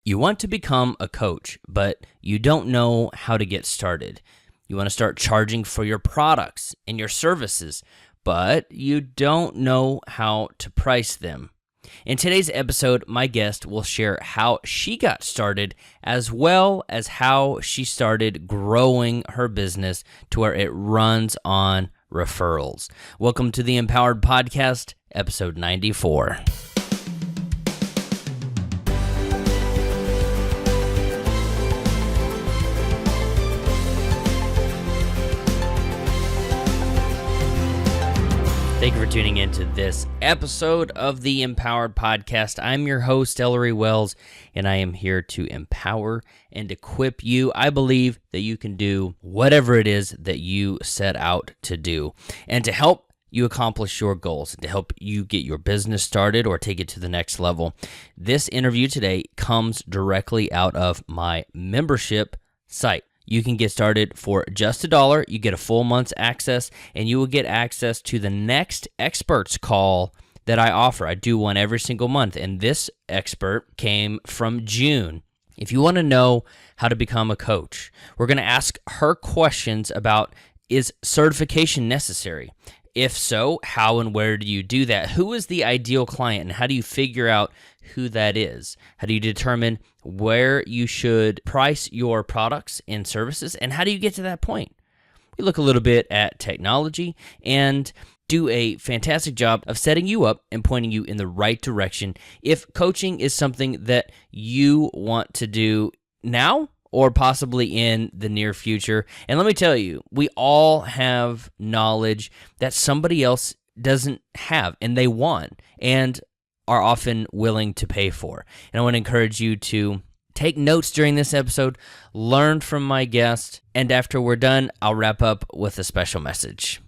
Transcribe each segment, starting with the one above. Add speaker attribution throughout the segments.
Speaker 1: You want to become a coach, but you don't know how to get started. You want to start charging for your products and your services, but you don't know how to price them. In today's episode, my guest will share how she got started, as well as how she started growing her business to where it runs on referrals. Welcome to the Empowered Podcast, episode 94. Thank you for tuning in to this episode of the Empowered Podcast. I'm your host, Ellory, and I am here to empower and equip you. I believe that you can do whatever it is that you set out to do. And to help you accomplish your goals, to help you get your business started or take it to the next level, this interview today comes directly out of my membership site. You can get started for just $1. You get a full month's access, and you will get access to the next experts call that I offer. I do one every single month, and this expert came from June. If you want to know how to become a coach, we're going to ask her questions about, is certification necessary? If so, how and where do you do that? Who is the ideal client, and how do you figure out who that is? How do you determine where you should price your products and services, and how do you get to that point? We look a little bit at technology and do a fantastic job of setting you up and pointing you in the right direction if coaching is something that you want to do now or possibly in the near future. And let me tell you, we all have knowledge that somebody else doesn't have and they want and are often willing to pay for. And I want to encourage you to take notes during this episode, learn from my guest, and after we're done, I'll wrap up with a special message.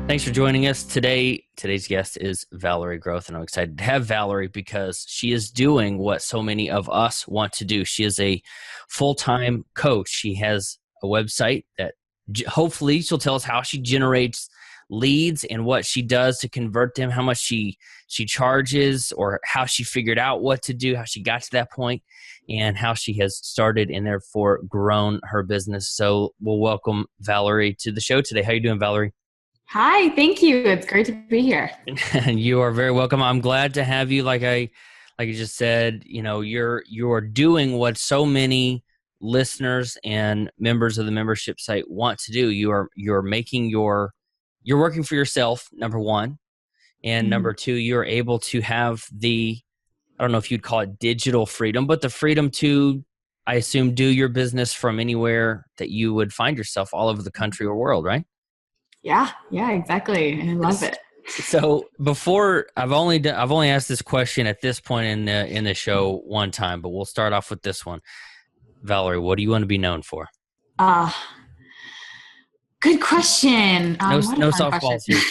Speaker 1: Thanks for joining us today. Today's guest is Valerie Groth, and I'm excited to have Valerie because she is doing what so many of us want to do. She is a full-time coach. She has a website that hopefully she'll tell us how she generates leads and what she does to convert them, how much she charges, or how she figured out what to do, how she got to that point, and how she has started and therefore grown her business. So we'll welcome Valerie to the show today. How you doing, Valerie?
Speaker 2: Hi, thank you. It's great to be here.
Speaker 1: You are very welcome. I'm glad to have you. Like you just said, you know, you're doing what so many listeners and members of the membership site want to do. You're working for yourself, number one, and number two, you're able to have I don't know if you'd call it digital freedom, but the freedom to, I assume, do your business from anywhere that you would find yourself all over the country or world, right?
Speaker 2: Yeah, exactly. I love it.
Speaker 1: So before, I've only asked this question at this point in the show one time, but we'll start off with this one. Valerie, what do you want to be known for?
Speaker 2: Good question.
Speaker 1: No softballs here.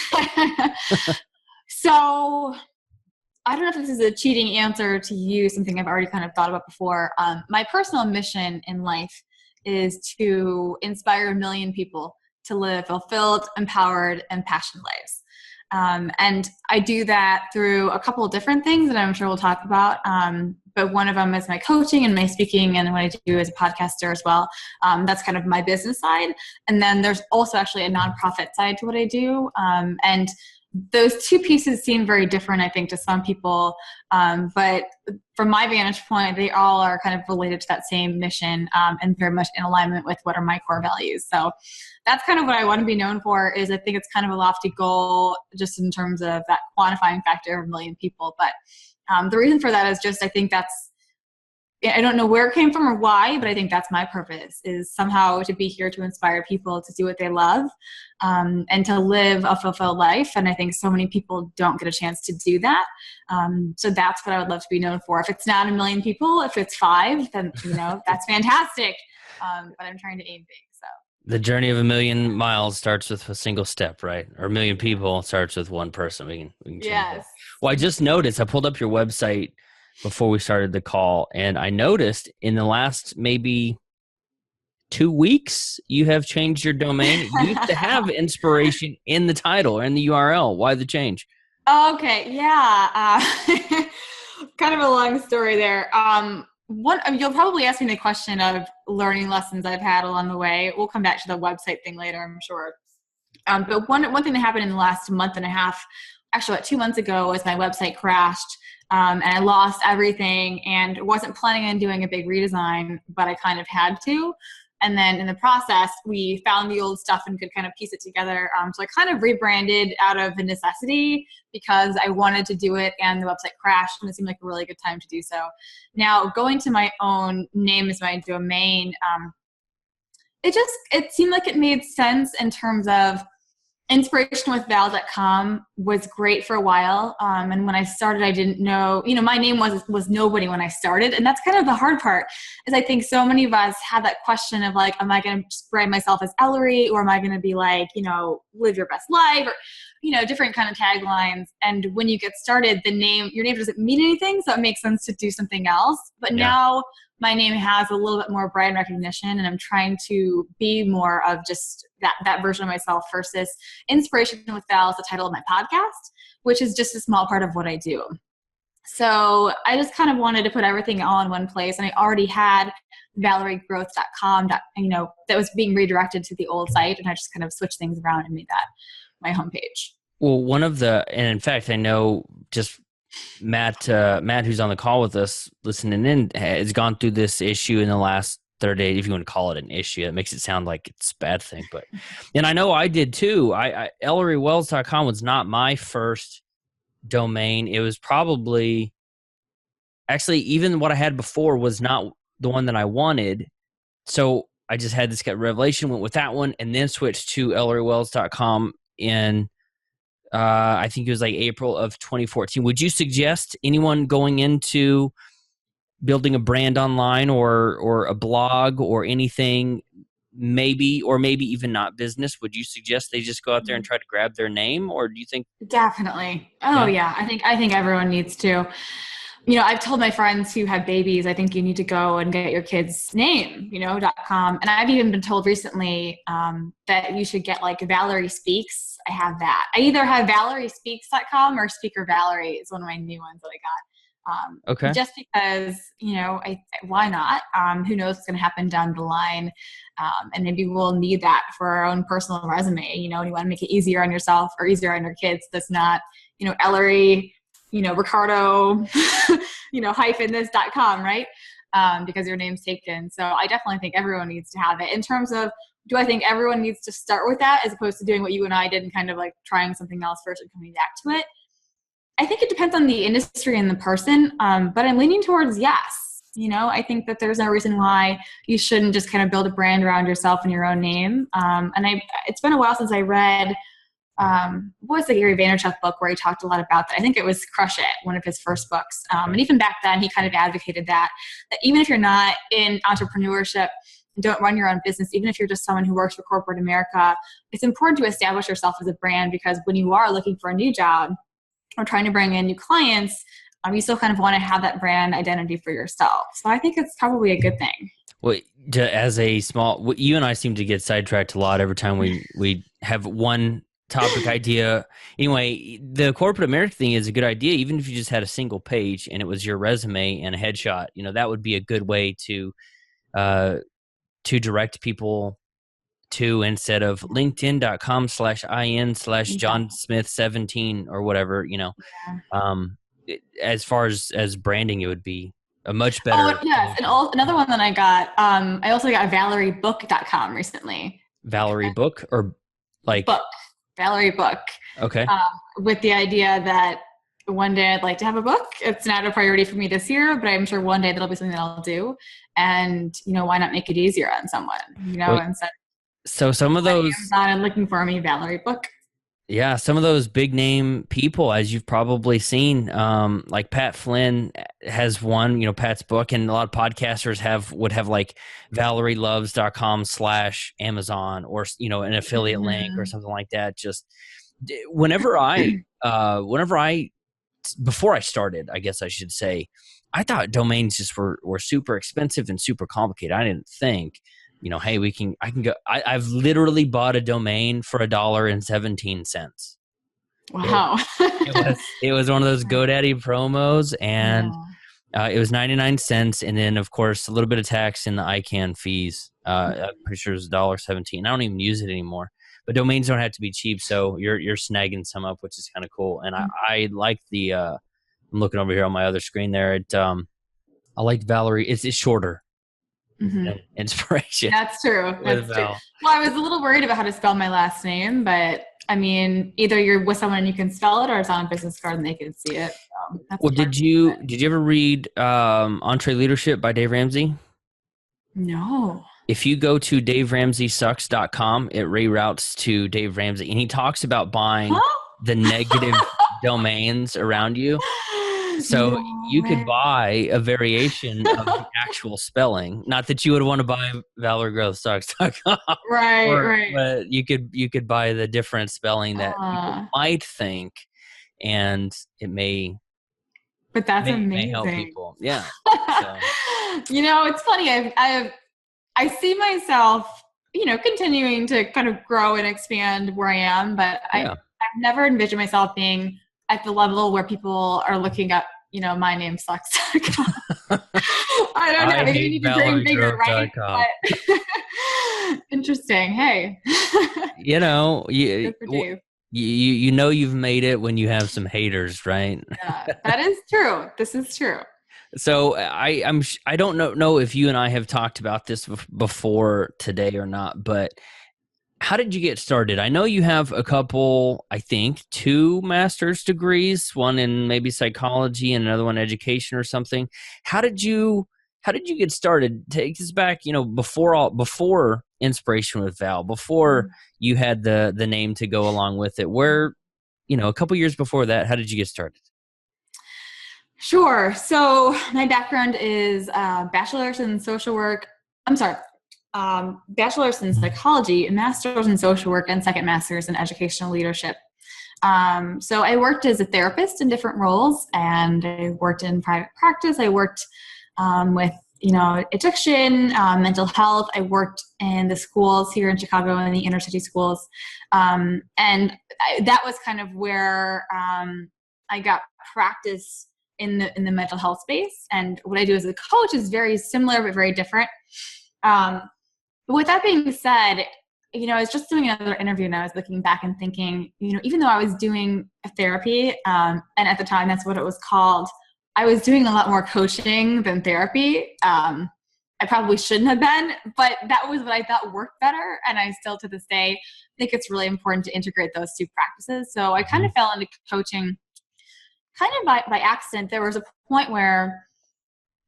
Speaker 2: So I don't know if this is a cheating answer to you, something I've already kind of thought about before. My personal mission in life is to inspire 1 million people to live fulfilled, empowered, and passionate lives. And I do that through a couple of different things that I'm sure we'll talk about. But one of them is my coaching and my speaking, and what I do as a podcaster as well. That's kind of my business side. And then there's also actually a nonprofit side to what I do. And those two pieces seem very different, I think, to some people. But from my vantage point, they all are kind of related to that same mission and very much in alignment with what are my core values. So that's kind of what I want to be known for. Is I think it's kind of a lofty goal just in terms of that quantifying factor of 1 million people. But the reason for that is just, I think I don't know where it came from or why, but I think that's my purpose, is somehow to be here to inspire people to do what they love and to live a fulfilled life. And I think so many people don't get a chance to do that. So that's what I would love to be known for. If it's not 1 million people, if it's 5, then, that's fantastic. But I'm trying to aim big. So
Speaker 1: the journey of 1 million miles starts with a single step, right? Or 1 million people starts with one person. We can
Speaker 2: yes.
Speaker 1: That. Well, I just noticed, I pulled up your website before we started the call, and I noticed in the last maybe 2 weeks, you have changed your domain. You used to have inspiration in the title or in the URL. Why the change?
Speaker 2: Okay, yeah. Kind of a long story there. You'll probably ask me the question of learning lessons I've had along the way. We'll come back to the website thing later, I'm sure. But one thing that happened in the last month and a half, actually about 2 months ago, was my website crashed, and I lost everything and wasn't planning on doing a big redesign, but I kind of had to. And then in the process, we found the old stuff and could kind of piece it together. So I kind of rebranded out of a necessity because I wanted to do it and the website crashed and it seemed like a really good time to do so. Now, going to my own name as my domain, it seemed like it made sense in terms of inspirationwithval.com was great for a while. And when I started, I didn't know, my name was nobody when I started. And that's kind of the hard part is I think so many of us have that question of like, am I going to brand myself as Ellory, or am I going to be like, live your best life, or, different kind of taglines. And when you get started, your name doesn't mean anything. So it makes sense to do something else. But now my name has a little bit more brand recognition, and I'm trying to be more of just that version of myself versus Inspiration with Val is the title of my podcast, which is just a small part of what I do. So I just kind of wanted to put everything all in one place, and I already had valeriegroth.com that was being redirected to the old site, and I just kind of switched things around and made that my homepage.
Speaker 1: Well, and in fact, I know just Matt, who's on the call with us listening in, has gone through this issue in the last 30 days, if you want to call it an issue. It makes it sound like it's a bad thing, but, and I know I did too. ElloryWells.com was not my first domain. It was probably, actually, even what I had before was not the one that I wanted. So I just had this revelation, went with that one, and then switched to ElloryWells.com in I think it was like April of 2014. Would you suggest anyone going into building a brand online or a blog or anything, maybe even not business, would you suggest they just go out there and try to grab their name, or do you think?
Speaker 2: Definitely. Oh yeah. I think everyone needs to. I've told my friends who have babies, I think you need to go and get your kid's name, .com. And I've even been told recently that you should get like Valerie Speaks. I have that. I either have valeriespeaks.com or Speaker Valerie is one of my new ones that I got.
Speaker 1: Okay.
Speaker 2: Just because, why not? Who knows what's going to happen down the line. And maybe we'll need that for our own personal resume, and you want to make it easier on yourself or easier on your kids. That's not, Ellory, Ricardo, hyphen this.com, right? Because your name's taken. So I definitely think everyone needs to have it. In terms of, do I think everyone needs to start with that as opposed to doing what you and I did and kind of like trying something else first and coming back to it? I think it depends on the industry and the person, but I'm leaning towards yes. I think that there's no reason why you shouldn't just kind of build a brand around yourself and your own name. And it's been a while since I read what was the Gary Vaynerchuk book where he talked a lot about that. I think it was Crush It, one of his first books. And even back then, he kind of advocated that even if you're not in entrepreneurship, don't run your own business, even if you're just someone who works for corporate America, it's important to establish yourself as a brand, because when you are looking for a new job or trying to bring in new clients, you still kind of want to have that brand identity for yourself. So I think it's probably a good thing.
Speaker 1: Well, you and I seem to get sidetracked a lot every time we have one topic idea. Anyway, the corporate America thing is a good idea. Even if you just had a single page and it was your resume and a headshot, that would be a good way to direct people to, instead of linkedin.com/in/johnsmith17 or whatever, as far as branding, it would be a much better.
Speaker 2: Oh, yes. And another one that I got, I also got ValerieBook.com recently.
Speaker 1: Valerie Book or like
Speaker 2: book. Valerie Book.
Speaker 1: Okay.
Speaker 2: With the idea that one day I'd like to have a book. It's not a priority for me this year, but I'm sure one day that'll be something that I'll do. And, why not make it easier on someone, instead.
Speaker 1: So some of those,
Speaker 2: Amazon looking for me, Valerie Book.
Speaker 1: Yeah, some of those big name people, as you've probably seen, like Pat Flynn has one, Pat's book, and a lot of podcasters would have like valerieloves.com/Amazon or, an affiliate link or something like that. Just before I started, I guess I should say, I thought domains just were super expensive and super complicated. I didn't think, hey, I can go. I've literally bought a domain for $1.17.
Speaker 2: Wow.
Speaker 1: It was one of those GoDaddy promos, and
Speaker 2: Yeah.
Speaker 1: it was 99 cents, and then of course a little bit of tax and the ICANN fees. I'm pretty sure it's $1.17. I don't even use it anymore. But domains don't have to be cheap, so you're snagging some up, which is kind of cool. And I like the I'm looking over here on my other screen there. I like Valerie. It's shorter.
Speaker 2: Mm-hmm.
Speaker 1: Inspiration.
Speaker 2: That's true. That's true. Well, I was a little worried about how to spell my last name, but I mean, either you're with someone and you can spell it, or it's on a business card and they can see it.
Speaker 1: Well, did you ever read Entree Leadership by Dave Ramsey?
Speaker 2: No.
Speaker 1: If you go to DaveRamseySucks.com, it reroutes to Dave Ramsey, and he talks about buying the negative domains around you. So you could buy a variation of the actual spelling. Not that you would want to buy ValerieGrothSucks.com.
Speaker 2: Right.
Speaker 1: But you could buy the different spelling that people might think, and it may.
Speaker 2: But that's amazing.
Speaker 1: May help people. Yeah. So.
Speaker 2: It's funny. I see myself, continuing to kind of grow and expand where I am, but I've never envisioned myself being at the level where people are looking up, my name sucks. I don't know. Maybe you need to dream bigger, right? But interesting. Hey.
Speaker 1: You've made it when you have some haters, right?
Speaker 2: Yeah, that is true. This is true.
Speaker 1: So I don't know if you and I have talked about this before today or not, but how did you get started? I know you have a couple, I think 2 master's degrees, one in maybe psychology and another one education or something. How did you get started? Take us back, before Inspiration with Val, before you had the name to go along with it. Where, a couple years before that, how did you get started?
Speaker 2: Sure. So my background is bachelor's in social work. Bachelor's in psychology, a master's in social work, and second master's in educational leadership. So I worked as a therapist in different roles, and I worked in private practice. I worked with, addiction, mental health. I worked in the schools here in Chicago, in the inner city schools. And that was kind of where I got practice in the mental health space. And what I do as a coach is very similar, but very different. But with that being said, I was just doing another interview, and I was looking back and thinking, even though I was doing therapy, and at the time that's what it was called, I was doing a lot more coaching than therapy. I probably shouldn't have been, but that was what I thought worked better. And I still, to this day, think it's really important to integrate those 2 practices. So I kind of fell into coaching kind of by accident. There was a point where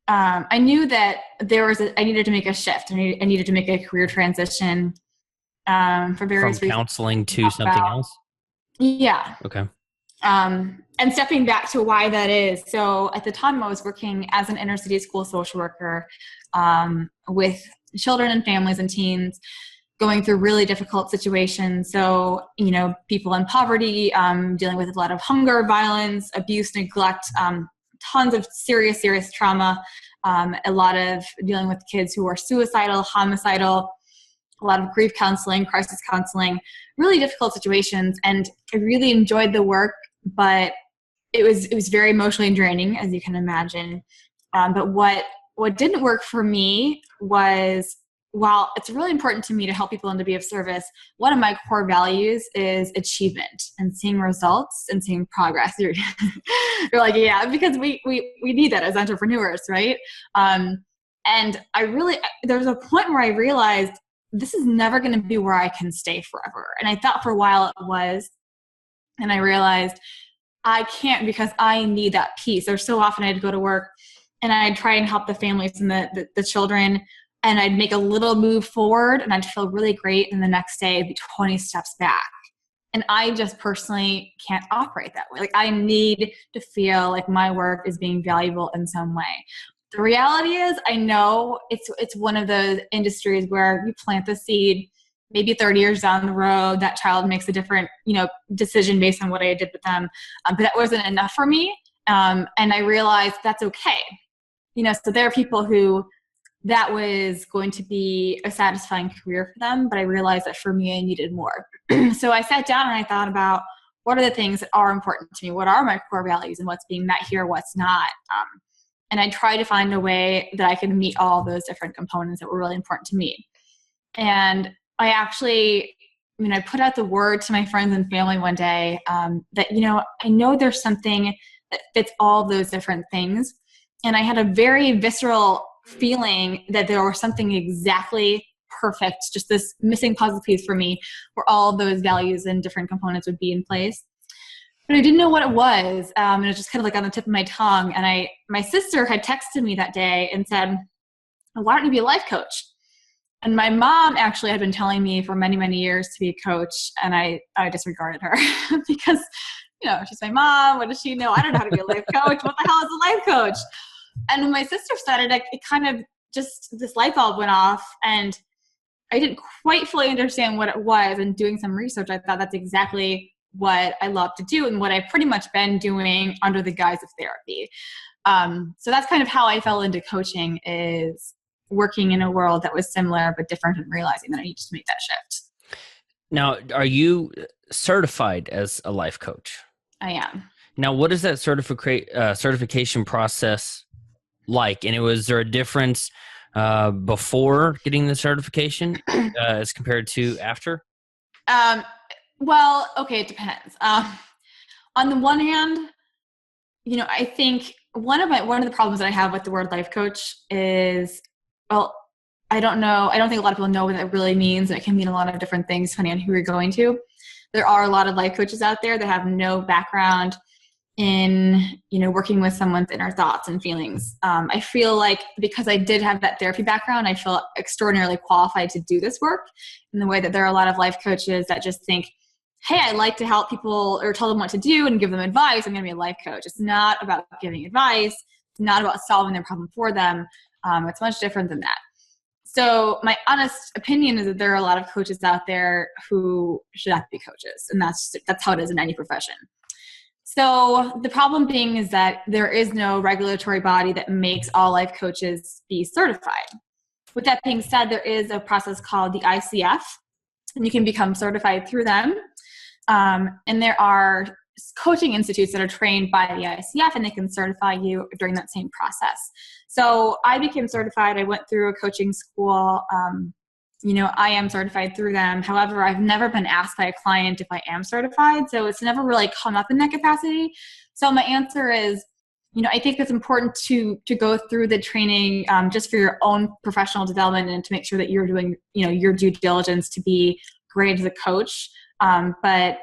Speaker 2: I knew that I needed to make a shift. I needed to make a career transition for various reasons.
Speaker 1: From counseling to something else?
Speaker 2: Yeah.
Speaker 1: Okay.
Speaker 2: And stepping back to why that is. So at the time I was working as an inner city school social worker with children and families and teens going through really difficult situations. So, people in poverty, dealing with a lot of hunger, violence, abuse, neglect, tons of serious trauma, a lot of dealing with kids who are suicidal, homicidal, a lot of grief counseling, crisis counseling, really difficult situations. And I really enjoyed the work, but it was very emotionally draining, as you can imagine. But what didn't work for me was, while it's really important to me to help people and to be of service, one of my core values is achievement and seeing results and seeing progress. You're like, yeah, because we need that as entrepreneurs, right? And there's a point where I realized this is never going to be where I can stay forever. And I thought for a while it was, and I realized I can't, because I need that peace. There's so often I'd go to work and I'd try and help the families and the children, and I'd make a little move forward and I'd feel really great. And the next day I'd be 20 steps back. And I just personally can't operate that way. Like, I need to feel like my work is being valuable in some way. The reality is, I know it's one of those industries where you plant the seed, maybe 30 years down the road, that child makes a different, decision based on what I did with them. But that wasn't enough for me. And I realized that's okay. So there are people who that was going to be a satisfying career for them, but I realized that for me, I needed more. So I sat down and I thought about, what are the things that are important to me? What are my core values and what's being met here, what's not? And I try to find a way that I can meet all those different components that were really important to me. And I put out the word to my friends and family one day that, I know there's something that fits all those different things. And I had a very visceral feeling that there was something exactly perfect, just this missing puzzle piece for me, where all of those values and different components would be in place. But I didn't know what it was. And it was just kind of like on the tip of my tongue. And my sister had texted me that day and said, why don't you be a life coach? And my mom actually had been telling me for many, many years to be a coach. And I disregarded her because, she's my mom. What does she know? I don't know how to be a life coach. What the hell is a life coach? And when my sister started, it kind of just, this light bulb went off, and I didn't quite fully understand what it was. And doing some research, I thought that's exactly what I love to do and what I've pretty much been doing under the guise of therapy. So that's kind of how I fell into coaching, is working in a world that was similar but different, and realizing that I needed to make that shift. Now,
Speaker 1: are you certified as a life coach?
Speaker 2: I am.
Speaker 1: Now, what is that certification process like? And was there a difference before getting the certification as compared to after?
Speaker 2: Well, okay, it depends. On the one hand, I think one of the problems that I have with the word life coach is, well, I don't know. I don't think a lot of people know what that really means. And it can mean a lot of different things depending on who you're going to. There are a lot of life coaches out there that have no background in, working with someone's inner thoughts and feelings. I feel like because I did have that therapy background, I feel extraordinarily qualified to do this work, in the way that there are a lot of life coaches that just think, hey, I like to help people or tell them what to do and give them advice. I'm going to be a life coach. It's not about giving advice. It's not about solving their problem for them. It's much different than that. So my honest opinion is that there are a lot of coaches out there who should not be coaches. And that's how it is in any profession. So the problem being is that there is no regulatory body that makes all life coaches be certified. With that being said, there is a process called the ICF, and you can become certified through them. And there are coaching institutes that are trained by the ICF, and they can certify you during that same process. So I became certified. I went through a coaching school. I am certified through them. However, I've never been asked by a client if I am certified. So it's never really come up in that capacity. So my answer is, I think it's important to go through the training just for your own professional development, and to make sure that you're doing, your due diligence to be great as a coach. But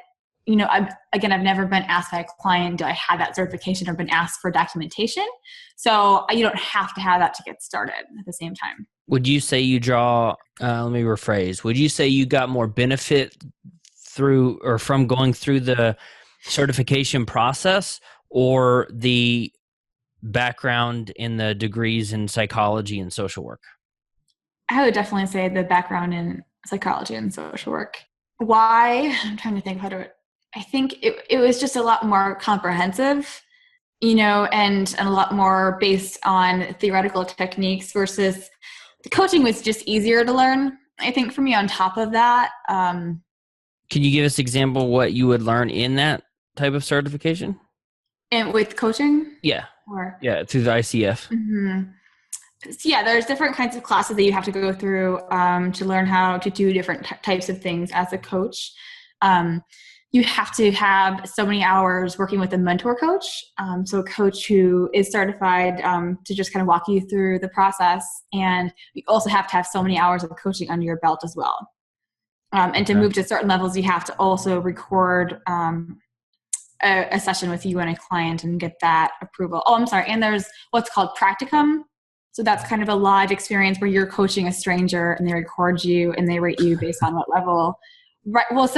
Speaker 2: I've never been asked by a client, do I have that certification, or been asked for documentation. So you don't have to have that to get started at the same time.
Speaker 1: Would you say you let me rephrase, would you say you got more benefit through or from going through the certification process, or the background in the degrees in psychology and social work?
Speaker 2: I would definitely say the background in psychology and social work. Why? I'm trying to think how to. I think it was just a lot more comprehensive, and a lot more based on theoretical techniques, versus the coaching was just easier to learn. I think for me, on top of that.
Speaker 1: Can you give us an example of what you would learn in that type of certification?
Speaker 2: And with coaching?
Speaker 1: Yeah.
Speaker 2: Yeah,
Speaker 1: through the ICF.
Speaker 2: Mm-hmm. So yeah, there's different kinds of classes that you have to go through to learn how to do different types of things as a coach. You have to have so many hours working with a mentor coach. So a coach who is certified to just kind of walk you through the process. And you also have to have so many hours of coaching under your belt as well. And to move to certain levels, you have to also record a session with you and a client and get that approval. Oh, I'm sorry. And there's what's called practicum. So that's kind of a live experience where you're coaching a stranger, and they record you and they rate you based on what level. Right. Well,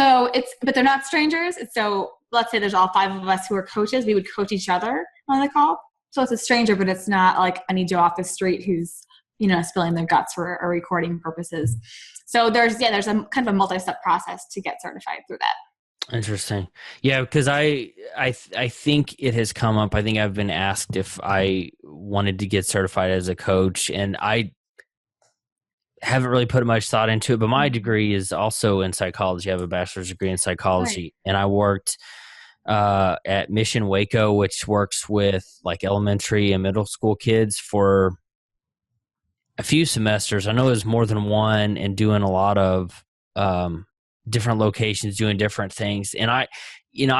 Speaker 2: but they're not strangers. So let's say there's all 5 of us who are coaches. We would coach each other on the call. So it's a stranger, but it's not like any Joe off the street who's, spilling their guts for a recording purposes. So there's a kind of a multi-step process to get certified through that.
Speaker 1: Interesting. Yeah, because I think it has come up. I think I've been asked if I wanted to get certified as a coach, and I haven't really put much thought into it. But my degree is also in psychology. I have a bachelor's degree in psychology, right. And I worked at Mission Waco, which works with like elementary and middle school kids for a few semesters. I know it was more than one, and doing a lot of different locations, doing different things. And I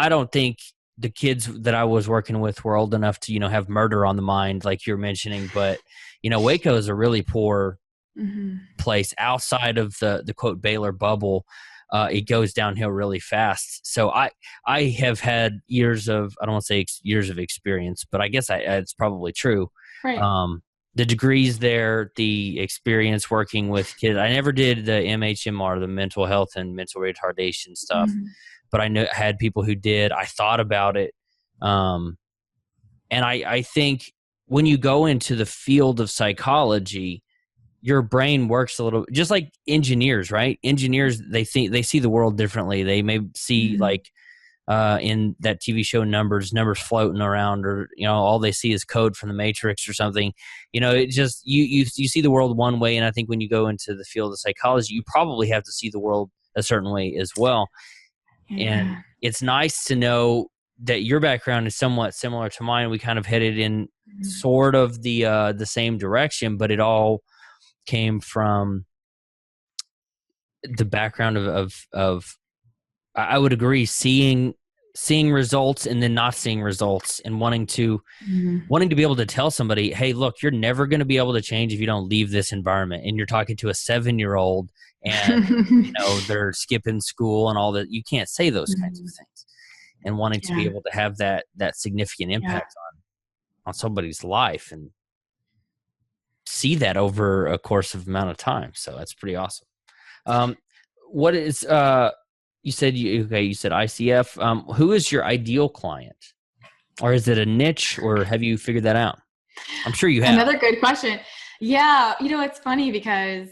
Speaker 1: don't think the kids that I was working with were old enough to, have murder on the mind like you're mentioning. But, Waco is a really poor place outside of the quote Baylor bubble. It goes downhill really fast. So I have had years of, I don't want to say years of experience, but I guess it's probably true.
Speaker 2: Right.
Speaker 1: The degrees there, the experience working with kids. I never did the MHMR, the mental health and mental retardation stuff, but I had people who did. I thought about it. And I think when you go into the field of psychology, your brain works a little just like engineers, right? Engineers, they see the world differently. They may see like in that TV show numbers floating around, or all they see is code from the Matrix or something. It just you see the world one way, and I think when you go into the field of psychology, you probably have to see the world a certain way as well. And it's nice to know that your background is somewhat similar to mine. We kind of headed in sort of the same direction, but it all came from the background of I would agree, seeing results and then not seeing results, and wanting to be able to tell somebody, hey, look, you're never going to be able to change if you don't leave this environment. And you're talking to a 7-year-old and they're skipping school and all that. You can't say those kinds of things. And wanting to be able to have that significant impact on somebody's life and see that over a course of amount of time. So that's pretty awesome. What is you said ICF. Who is your ideal client? Or is it a niche, or have you figured that out? I'm sure you have.
Speaker 2: Another good question. Yeah. It's funny because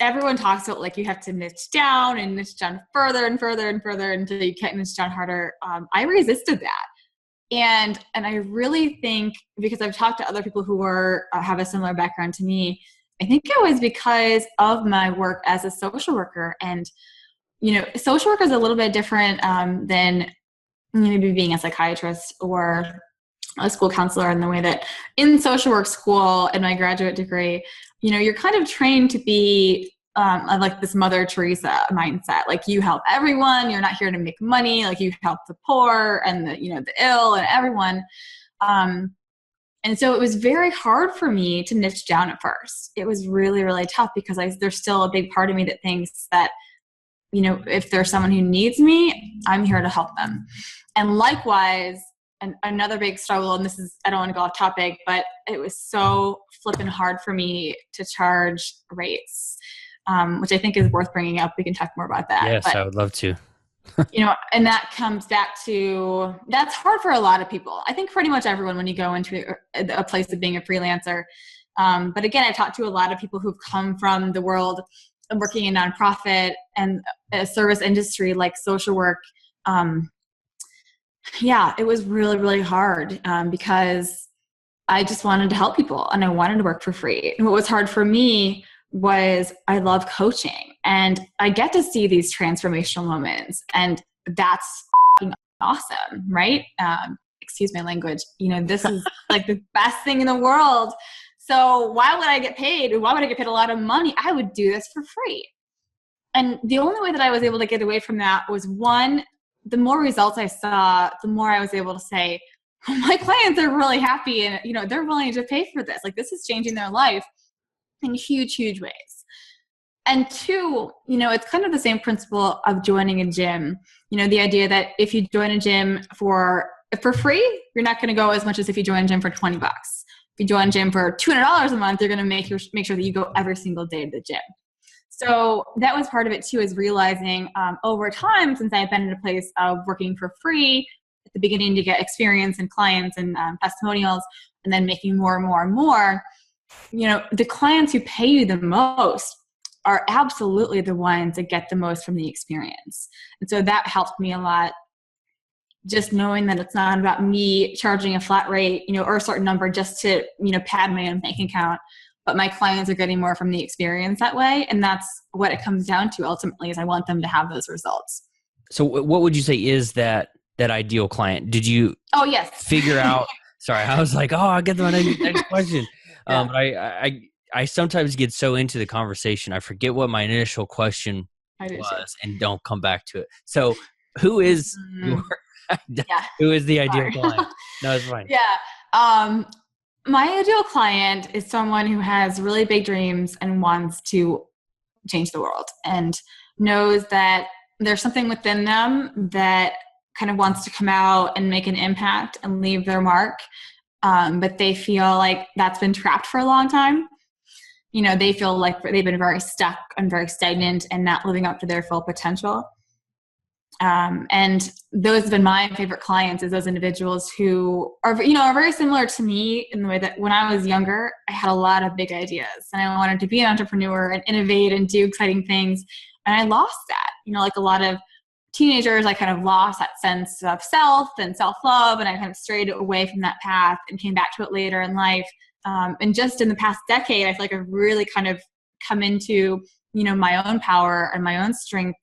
Speaker 2: everyone talks about like you have to niche down further and further and further until you can't niche down harder. I resisted that. And I really think, because I've talked to other people who have a similar background to me, I think it was because of my work as a social worker. And, social work is a little bit different than maybe being a psychiatrist or a school counselor, in the way that in social work school and my graduate degree, you're kind of trained to be like this Mother Teresa mindset. Like, you help everyone. You're not here to make money. Like, you help the poor and the ill and everyone. And so it was very hard for me to niche down at first. It was really, really tough because there's still a big part of me that thinks that, if there's someone who needs me, I'm here to help them. And likewise, and another big struggle, and I don't want to go off topic, but it was so flippin' hard for me to charge rates, which I think is worth bringing up. We can talk more about that.
Speaker 1: Yes, I would love to.
Speaker 2: And that comes back to, that's hard for a lot of people. I think pretty much everyone when you go into a place of being a freelancer. But again, I talked to a lot of people who've come from the world of working in nonprofit and a service industry like social work. It was really, really hard because I just wanted to help people and I wanted to work for free. And what was hard for me was I love coaching, and I get to see these transformational moments, and that's awesome, right? Excuse my language. This is like the best thing in the world. So why would I get paid? Why would I get paid a lot of money? I would do this for free. And the only way that I was able to get away from that was, one, the more results I saw, the more I was able to say, oh, my clients are really happy and, they're willing to pay for this. Like, this is changing their life in huge, huge ways. And two, it's kind of the same principle of joining a gym. The idea that if you join a gym for free, you're not going to go as much as if you join a gym for $20. If you join a gym for $200 a month, you're going to make sure that you go every single day to the gym. So that was part of it too, is realizing over time, since I've been in a place of working for free at the beginning to get experience and clients and testimonials, and then making more and more and more, the clients who pay you the most are absolutely the ones that get the most from the experience. And so that helped me a lot, just knowing that it's not about me charging a flat rate, or a certain number just to, pad my own bank account, but my clients are getting more from the experience that way. And that's what it comes down to ultimately, is I want them to have those results.
Speaker 1: So what would you say is that that ideal client? Did you
Speaker 2: Oh, yes.
Speaker 1: figure out, sorry, I was like, oh, I'll get to my next question.
Speaker 2: Yeah.
Speaker 1: But I sometimes get so into the conversation, I forget what my initial question
Speaker 2: I do too.
Speaker 1: was and don't come back to it. So who is your,
Speaker 2: Yeah.
Speaker 1: who is the ideal
Speaker 2: Sorry.
Speaker 1: client? No, it's fine.
Speaker 2: Yeah. My ideal client is someone who has really big dreams and wants to change the world and knows that there's something within them that kind of wants to come out and make an impact and leave their mark. But they feel like that's been trapped for a long time. They feel like they've been very stuck and very stagnant and not living up to their full potential. And those have been my favorite clients, is those individuals who are very similar to me in the way that when I was younger, I had a lot of big ideas and I wanted to be an entrepreneur and innovate and do exciting things. And I lost that, like a lot of teenagers, I kind of lost that sense of self and self-love. And I kind of strayed away from that path and came back to it later in life. And just in the past decade, I feel like I've really kind of come into, my own power and my own strength.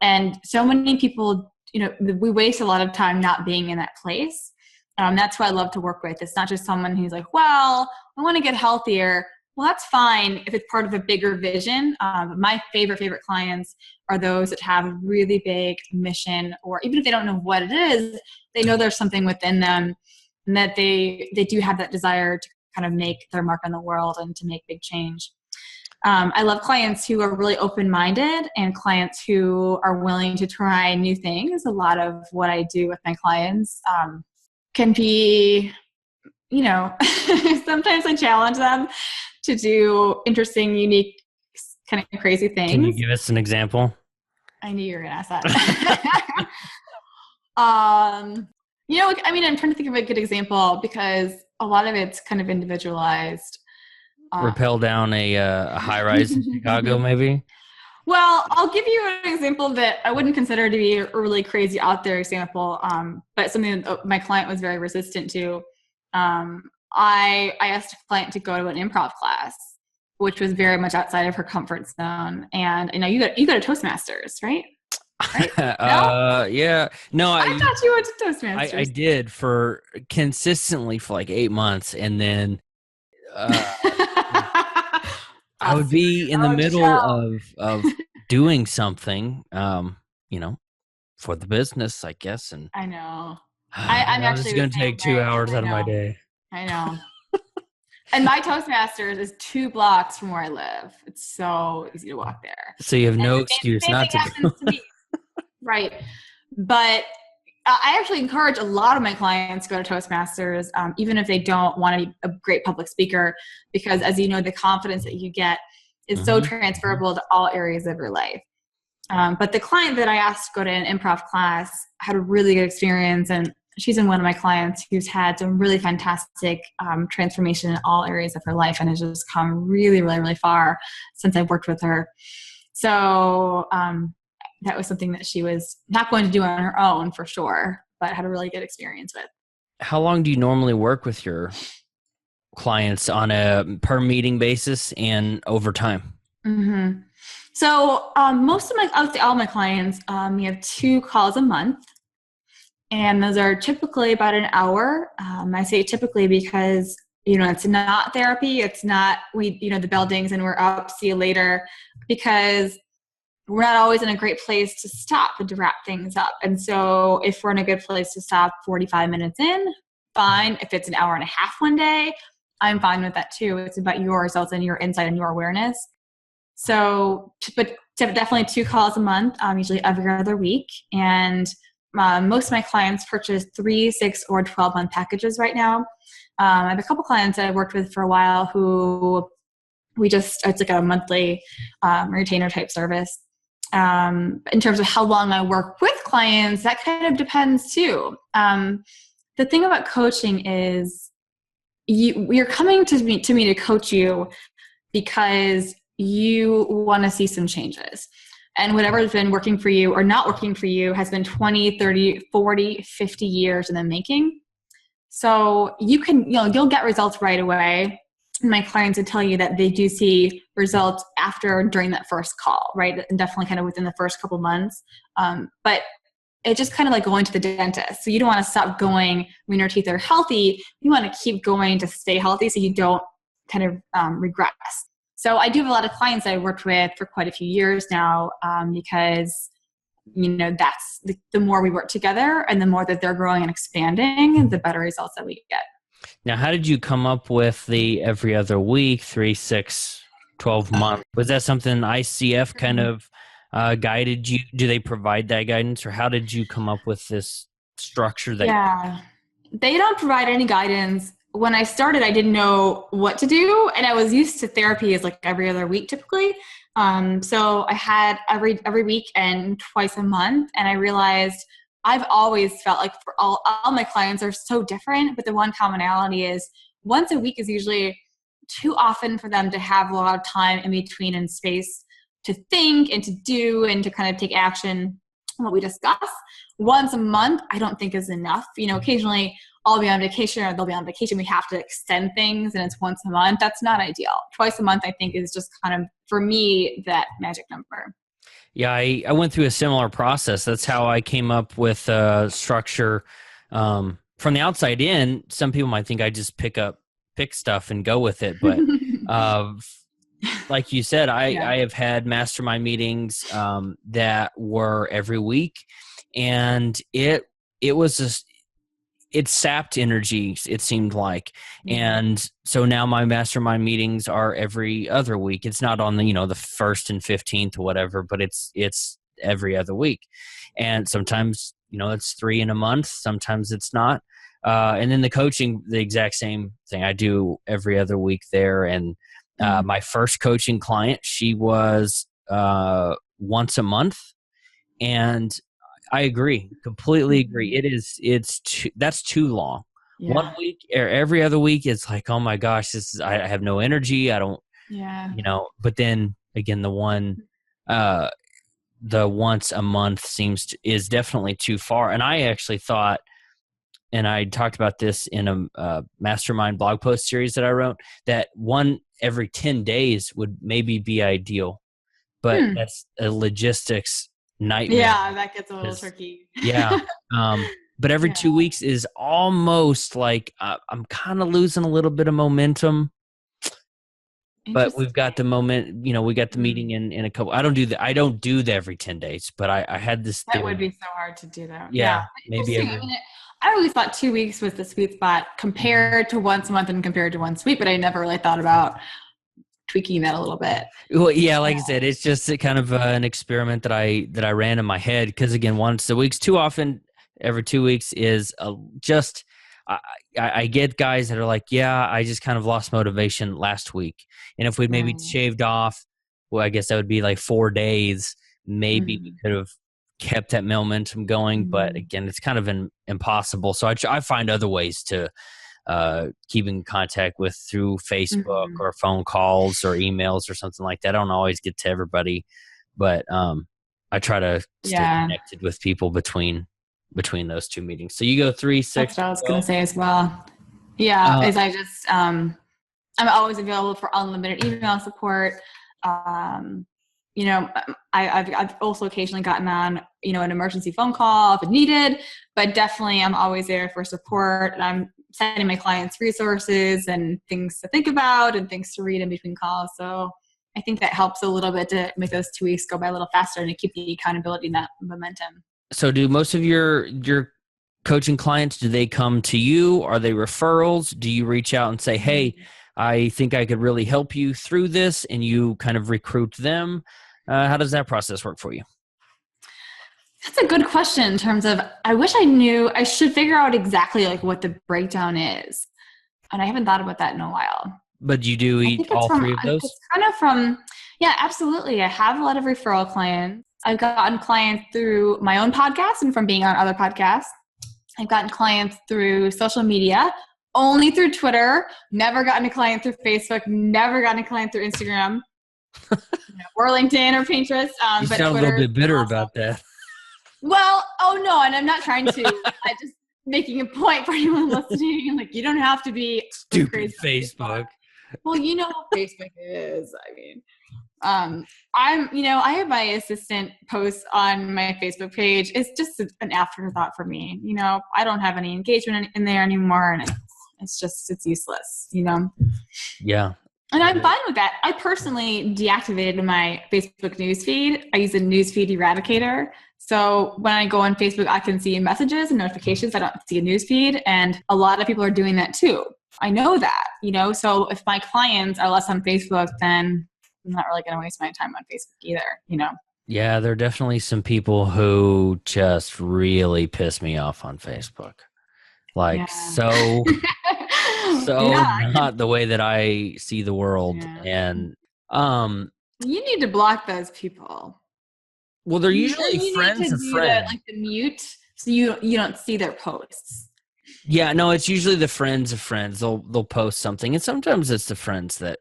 Speaker 2: And so many people, we waste a lot of time not being in that place. That's who I love to work with. It's not just someone who's like, well, I want to get healthier. Well, that's fine if it's part of a bigger vision. My favorite clients are those that have a really big mission, or even if they don't know what it is, they know there's something within them and that they do have that desire to kind of make their mark on the world and to make big change. I love clients who are really open-minded and clients who are willing to try new things. A lot of what I do with my clients can be, sometimes I challenge them to do interesting, unique, kind of crazy things.
Speaker 1: Can you give us an example?
Speaker 2: I knew you were going to ask that. I'm trying to think of a good example because a lot of it's kind of individualized.
Speaker 1: Rappel down a high-rise in Chicago, maybe?
Speaker 2: Well, I'll give you an example that I wouldn't consider to be a really crazy out there example, but something that my client was very resistant to. I asked a client to go to an improv class, which was very much outside of her comfort zone. And you go to Toastmasters, right? No?
Speaker 1: Yeah. No,
Speaker 2: I thought you went to Toastmasters.
Speaker 1: I did for consistently for like 8 months, and then I would be in the middle of doing something, for the business, I guess. And
Speaker 2: I know. I'm actually
Speaker 1: going to take 2 hours out of my day.
Speaker 2: I know. And my Toastmasters is 2 blocks from where I live. It's so easy to walk there.
Speaker 1: So you have no excuse not to do it.
Speaker 2: Right. But I actually encourage a lot of my clients to go to Toastmasters, even if they don't want to be a great public speaker, because as you know, the confidence that you get is so transferable to all areas of your life. But the client that I asked to go to an improv class had a really good experience, and she's been one of my clients who's had some really fantastic transformation in all areas of her life and has just come really, really, really far since I've worked with her. So that was something that she was not going to do on her own for sure, but had a really good experience with.
Speaker 1: How long do you normally work with your clients on a per meeting basis and over time?
Speaker 2: Mm-hmm. So most of I would say all my clients, we have 2 calls a month. And those are typically about an hour. I say typically because, it's not therapy. It's not, the bell dings and we're up, see you later, because we're not always in a great place to stop and to wrap things up. And so if we're in a good place to stop 45 minutes in, fine. If it's an hour and a half one day, I'm fine with that too. It's about your results and your insight and your awareness. So, but definitely 2 calls a month, usually every other week. And most of my clients purchase 3, 6, or 12-month packages right now. I have a couple clients that I've worked with for a while who it's like a monthly retainer type service. In terms of how long I work with clients, that kind of depends too. The thing about coaching is you're coming to me to coach you because you want to see some changes. And whatever has been working for you or not working for you has been 20, 30, 40, 50 years in the making. So you'll get results right away. My clients would tell you that they do see results during that first call, right? And definitely kind of within the first couple months. But it's just kind of like going to the dentist. So you don't want to stop going when your teeth are healthy. You want to keep going to stay healthy so you don't kind of regress. So I do have a lot of clients that I worked with for quite a few years now because, that's the more we work together and the more that they're growing and expanding, the better results that we get.
Speaker 1: Now, how did you come up with the every other week, 3, 6, 12 month? Was that something ICF kind of guided you? Do they provide that guidance, or how did you come up with this structure?
Speaker 2: They don't provide any guidance. When I started, I didn't know what to do, and I was used to therapy as like every other week typically. So I had every week and twice a month, and I realized I've always felt like for all my clients are so different, but the one commonality is once a week is usually too often for them to have a lot of time in between and space to think and to do and to kind of take action on what we discuss. Once a month, I don't think is enough. Occasionally I'll be on vacation or they'll be on vacation. We have to extend things and it's once a month. That's not ideal. Twice a month, I think, is just kind of, for me, that magic number.
Speaker 1: Yeah, I went through a similar process. That's how I came up with a structure. From the outside in, some people might think I just pick stuff and go with it. But like you said, I have had mastermind meetings that were every week, and it sapped energy, it seemed like. And so now my mastermind meetings are every other week. It's not on the 1st and 15th or whatever, but it's every other week. And sometimes, it's 3 in a month. Sometimes it's not. And then the coaching, the exact same thing. I do every other week there. And my first coaching client, she was once a month. And I agree, completely agree. That's too long. Yeah. 1 week or every other week, it's like, oh my gosh, I have no energy. I don't, but then again, the once a month is definitely too far. And I actually thought, and I talked about this in a mastermind blog post series that I wrote, that one every 10 days would maybe be ideal, but that's a logistics nightmare.
Speaker 2: Yeah, that gets a little tricky.
Speaker 1: Yeah. But every 2 weeks is almost like I'm kind of losing a little bit of momentum. But we've got the moment, we got the meeting in a couple. I don't do the every 10 days, but I had this
Speaker 2: that would be so hard to do that.
Speaker 1: Yeah. Maybe
Speaker 2: I always thought 2 weeks was the sweet spot compared to once a month and compared to once a week, but I never really thought about tweaking that a little bit.
Speaker 1: Well, yeah, like I said, it's just a kind of an experiment that I ran in my head. Because again, once a week's too often. Every 2 weeks is just. I get guys that are like, yeah, I just kind of lost motivation last week, and if we'd maybe shaved off, well, I guess that would be like 4 days. Maybe we could have kept that momentum going, but again, it's kind of impossible. So I find other ways to keep in contact with through Facebook or phone calls or emails or something like that. I don't always get to everybody, but I try to stay connected with people between those two meetings. So you go 3, 6.
Speaker 2: That's what I was going to say as well. Yeah, is I just I'm always available for unlimited email support. I've also occasionally gotten on an emergency phone call if needed, but definitely I'm always there for support. And I'm sending my clients resources and things to think about and things to read in between calls. So I think that helps a little bit to make those 2 weeks go by a little faster and to keep the accountability and that momentum.
Speaker 1: So do most of your coaching clients, do they come to you? Are they referrals? Do you reach out and say, hey, I think I could really help you through this, and you kind of recruit them? How does that process work for you?
Speaker 2: That's a good question in terms of, I wish I knew. I should figure out exactly like what the breakdown is. And I haven't thought about that in a while.
Speaker 1: But you do eat all three of those?
Speaker 2: It's kind of from, yeah, absolutely. I have a lot of referral clients. I've gotten clients through my own podcast and from being on other podcasts. I've gotten clients through social media, only through Twitter, never gotten a client through Facebook, never gotten a client through Instagram, or LinkedIn or Pinterest.
Speaker 1: You
Speaker 2: but
Speaker 1: sound
Speaker 2: Twitter,
Speaker 1: a little bit bitter about that.
Speaker 2: Well, no, and I'm not trying to. I just making a point for anyone listening. Like, you don't have to be
Speaker 1: stupid Facebook.
Speaker 2: Well, you know what Facebook is. I mean, I have my assistant post on my Facebook page. It's just an afterthought for me. I don't have any engagement in there anymore, and it's useless,
Speaker 1: Yeah.
Speaker 2: And I'm fine with that. I personally deactivated my Facebook newsfeed. I use a newsfeed eradicator. So when I go on Facebook, I can see messages and notifications. I don't see a newsfeed. And a lot of people are doing that too. I know that, so if my clients are less on Facebook, then I'm not really going to waste my time on Facebook either,
Speaker 1: Yeah, there are definitely some people who just really piss me off on Facebook. Like, so not the way that I see the world.
Speaker 2: Yeah.
Speaker 1: And
Speaker 2: you need to block those people.
Speaker 1: Well, they're usually friends of friends.
Speaker 2: Like the mute, so you don't see their posts.
Speaker 1: Yeah, no, it's usually the friends of friends. They'll post something, and sometimes it's the friends that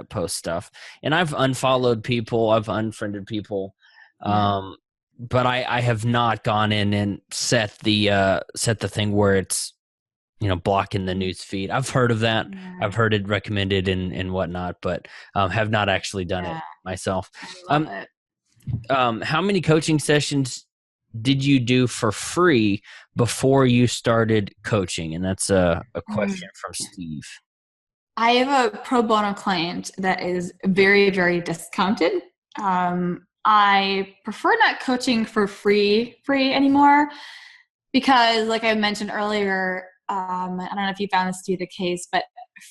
Speaker 1: post stuff. And I've unfollowed people, I've unfriended people, but I have not gone in and set the thing where it's blocking the news feed. I've heard of that. Yeah. I've heard it recommended and whatnot, but have not actually done it myself.
Speaker 2: I love it.
Speaker 1: How many coaching sessions did you do for free before you started coaching? And that's a question from Steve.
Speaker 2: I have a pro bono client that is very, very discounted. I prefer not coaching for free anymore because, like I mentioned earlier, I don't know if you found this to be the case, but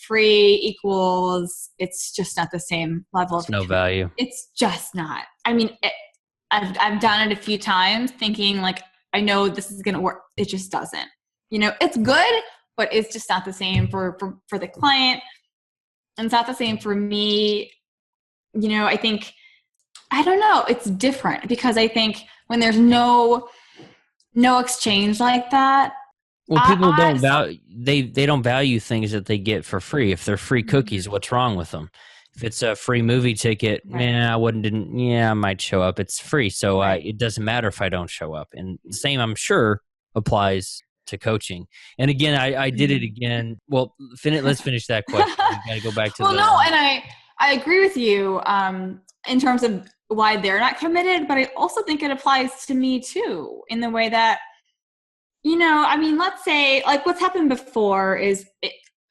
Speaker 2: free equals it's just not the same level of
Speaker 1: no value.
Speaker 2: It's just not. I mean, I've done it a few times thinking like, I know this is going to work. It just doesn't. It's good, but it's just not the same for the client. And it's not the same for me. I think, I don't know, it's different because I think when there's no exchange like that.
Speaker 1: Well, people don't value, they don't value things that they get for free. If they're free cookies, what's wrong with them? If it's a free movie ticket, I might show up. It's free. So it doesn't matter if I don't show up. And the same, I'm sure, applies to coaching. And again, I did it again. Well, let's finish that question. We got to go back to
Speaker 2: and I agree with you in terms of why they're not committed, but I also think it applies to me too in the way that, let's say like what's happened before is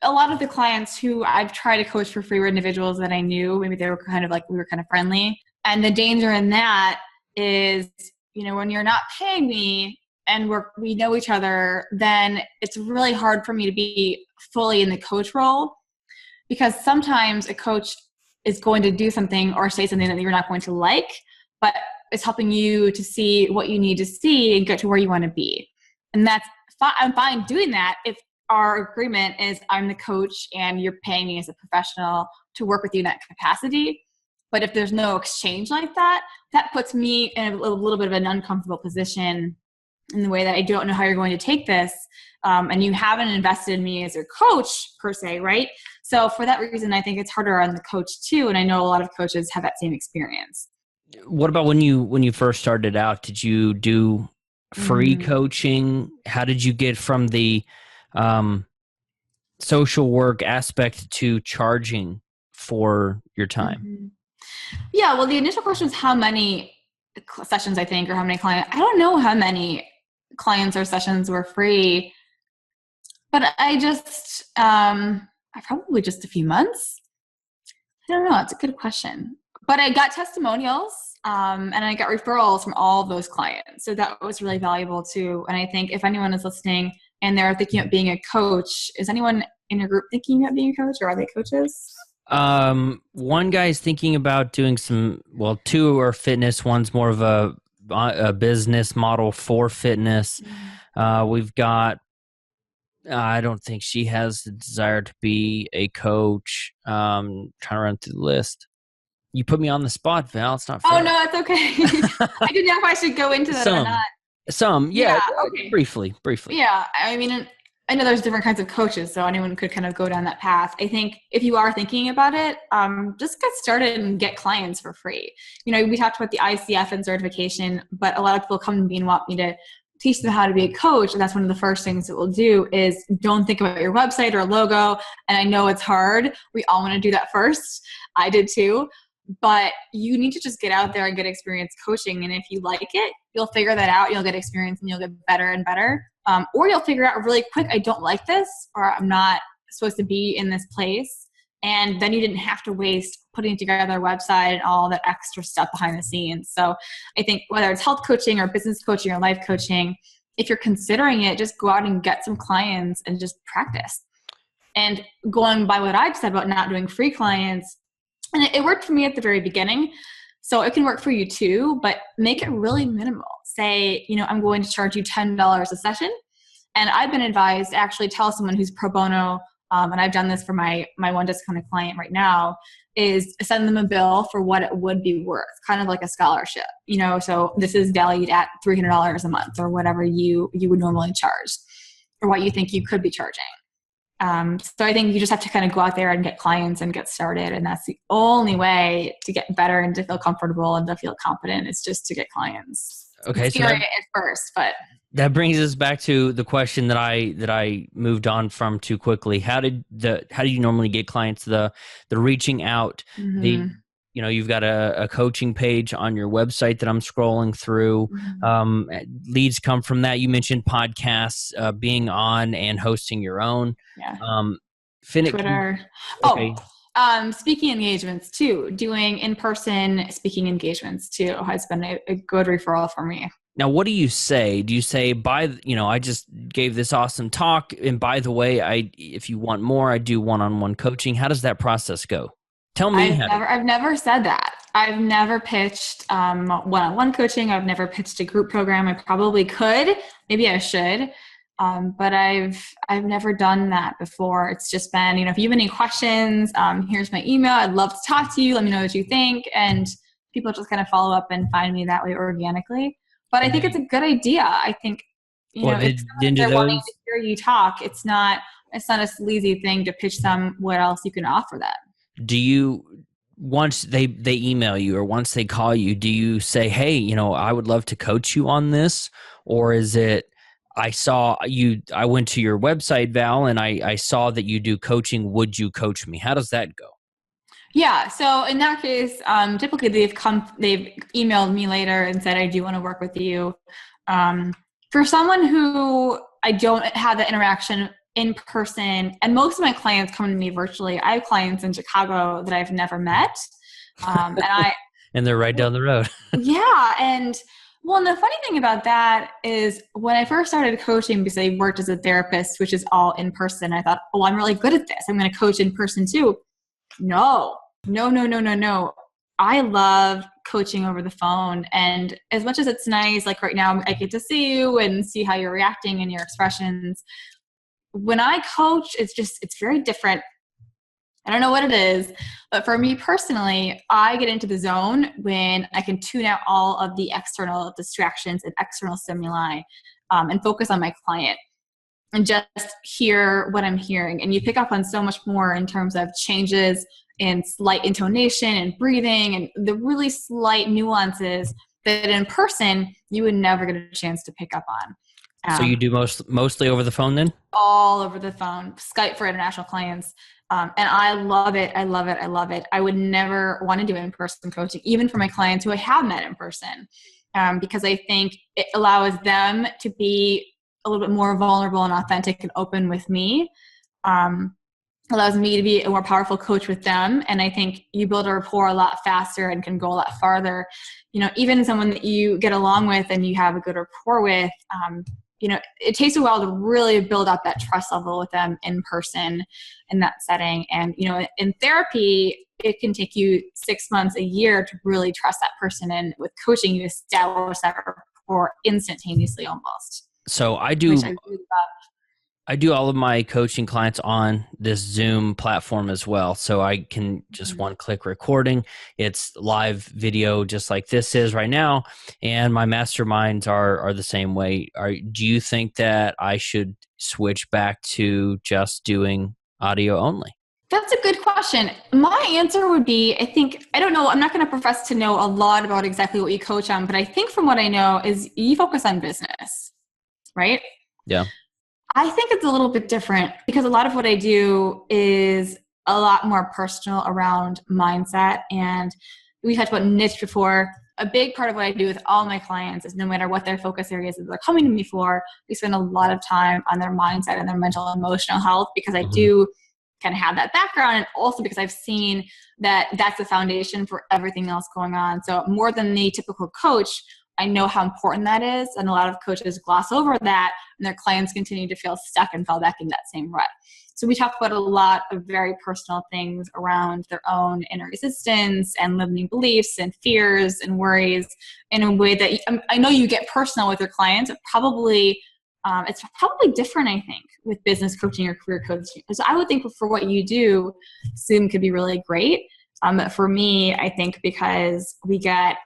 Speaker 2: a lot of the clients who I've tried to coach for free were individuals that I knew. Maybe they were kind of like, we were kind of friendly. And the danger in that is, when you're not paying me and we know each other, then it's really hard for me to be fully in the coach role because sometimes a coach is going to do something or say something that you're not going to like, but it's helping you to see what you need to see and get to where you want to be. And I'm fine doing that if our agreement is I'm the coach and you're paying me as a professional to work with you in that capacity. But if there's no exchange like that, that puts me in a little bit of an uncomfortable position in the way that I don't know how you're going to take this. And you haven't invested in me as your coach per se, right? So for that reason, I think it's harder on the coach too. And I know a lot of coaches have that same experience.
Speaker 1: What about when you first started out? Did you do free coaching? How did you get from the social work aspect to charging for your time?
Speaker 2: Yeah, well, the initial question is how many sessions, I think, or how many clients. I don't know how many clients or sessions were free, but I probably just a few months. I don't know. It's a good question. But I got testimonials and I got referrals from all of those clients. So that was really valuable too. And I think if anyone is listening and they're thinking of being a coach, is anyone in your group thinking about being a coach or are they coaches?
Speaker 1: One guy's thinking about doing two are fitness. One's more of a business model for fitness. We've got, I don't think she has the desire to be a coach. Trying to run through the list. You put me on the spot, Val. It's not fair.
Speaker 2: Oh, no, it's okay. I didn't know if I should go into that or not.
Speaker 1: Yeah, okay. Briefly.
Speaker 2: Yeah, I mean, I know there's different kinds of coaches, so anyone could kind of go down that path. I think if you are thinking about it, just get started and get clients for free. We talked about the ICF and certification, but a lot of people come to me and want me to teach them how to be a coach. And that's one of the first things that we'll do is don't think about your website or logo. And I know it's hard. We all want to do that first. I did too. But you need to just get out there and get experience coaching. And if you like it, you'll figure that out. You'll get experience and you'll get better and better. Or you'll figure out really quick, I don't like this, or I'm not supposed to be in this place. And then you didn't have to waste putting together a website and all that extra stuff behind the scenes. So I think whether it's health coaching or business coaching or life coaching, if you're considering it, just go out and get some clients and just practice. And going by what I've said about not doing free clients, and it worked for me at the very beginning. So it can work for you too, but make it really minimal. Say, I'm going to charge you $10 a session. And I've been advised to actually tell someone who's pro bono, and I've done this for my one discounted client right now, is send them a bill for what it would be worth, kind of like a scholarship. So this is valued at $300 a month or whatever you would normally charge, or what you think you could be charging. So I think you just have to kind of go out there and get clients and get started. And that's the only way to get better and to feel comfortable and to feel confident, is just to get clients.
Speaker 1: Okay.
Speaker 2: It's scary at first, but
Speaker 1: that brings us back to the question that I moved on from too quickly. How do you normally get clients? The reaching out,
Speaker 2: mm-hmm.
Speaker 1: You've got a coaching page on your website that I'm scrolling through.
Speaker 2: Mm-hmm.
Speaker 1: Leads come from that. You mentioned podcasts, being on and hosting your own.
Speaker 2: Yeah. Twitter. Okay. Speaking engagements too. Doing in-person speaking engagements too has been a good referral for me.
Speaker 1: Now, what do you say? Do you say, I just gave this awesome talk, and by the way, if you want more, I do one-on-one coaching. How does that process go? Tell me.
Speaker 2: I've never said that. I've never pitched one-on-one coaching. I've never pitched a group program. I probably could. Maybe I should. But I've never done that before. It's just been, if you have any questions, here's my email. I'd love to talk to you. Let me know what you think. And people just kind of follow up and find me that way organically. But I think it's a good idea. I think, if they're wanting to hear you talk, it's not a sleazy thing to pitch them what else you can offer them.
Speaker 1: Do you, once they email you or once they call you, do you say, hey, I would love to coach you on this? Or is it, I went to your website, Val, and I saw that you do coaching. Would you coach me? How does that go?
Speaker 2: Yeah. So in that case, typically they've emailed me later and said, I do want to work with you. For someone who I don't have the interaction in person, and most of my clients come to me virtually. I have clients in Chicago that I've never met.
Speaker 1: And they're right down the road.
Speaker 2: Yeah. And the funny thing about that is when I first started coaching, because I worked as a therapist, which is all in person, I thought, I'm really good at this. I'm going to coach in person too. No. I love coaching over the phone. And as much as it's nice, like right now, I get to see you and see how you're reacting and your expressions. When I coach, it's very different. I don't know what it is, but for me personally, I get into the zone when I can tune out all of the external distractions and external stimuli, and focus on my client and just hear what I'm hearing. And you pick up on so much more in terms of changes in slight intonation and breathing and the really slight nuances that in person you would never get a chance to pick up on.
Speaker 1: So you do mostly over the phone then?
Speaker 2: All over the phone, Skype for international clients. And I love it. I love it. I love it. I would never want to do in-person coaching, even for my clients who I have met in person, because I think it allows them to be a little bit more vulnerable and authentic and open with me. Allows me to be a more powerful coach with them. And I think you build a rapport a lot faster and can go a lot farther. Even someone that you get along with and you have a good rapport with, it takes a while to really build up that trust level with them in person in that setting. And, in therapy, it can take you 6 months, a year to really trust that person. And with coaching, you establish that rapport instantaneously almost.
Speaker 1: So I do all of my coaching clients on this Zoom platform as well. So I can just one-click recording. It's live video just like this is right now. And my masterminds are the same way. Do you think that I should switch back to just doing audio only?
Speaker 2: That's a good question. My answer would be, I don't know, I'm not going to profess to know a lot about exactly what you coach on, but I think from what I know is you focus on business, right?
Speaker 1: Yeah.
Speaker 2: I think it's a little bit different because a lot of what I do is a lot more personal around mindset. And we talked about niche before. A big part of what I do with all my clients is no matter what their focus areas is they're coming to me for, we spend a lot of time on their mindset and their mental and emotional health, because I do kind of have that background, and also because I've seen that that's the foundation for everything else going on. So more than the typical coach, I know how important that is. And a lot of coaches gloss over that, and their clients continue to feel stuck and fall back in that same rut. So we talk about a lot of very personal things around their own inner resistance and limiting beliefs and fears and worries in a way that I know you get personal with your clients. It's probably different, I think, with business coaching or career coaching. So I would think for what you do, Zoom could be really great. But for me, I think because we get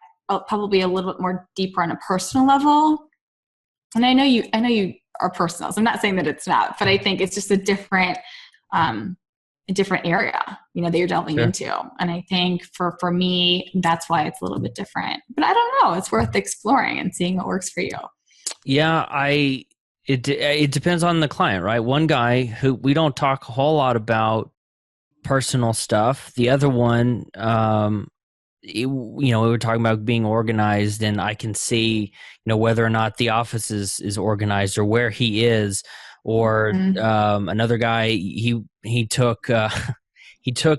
Speaker 2: probably a little bit more deeper on a personal level. And I know you are personal, so I'm not saying that it's not, but I think it's just a different area, that you're delving into. And I think for me, that's why it's a little bit different. But I don't know, it's worth exploring and seeing what works for you.
Speaker 1: Yeah, it depends on the client, right? One guy who we don't talk a whole lot about personal stuff. The other one, we were talking about being organized, and I can see, whether or not the office is organized or where he is, or another guy, he took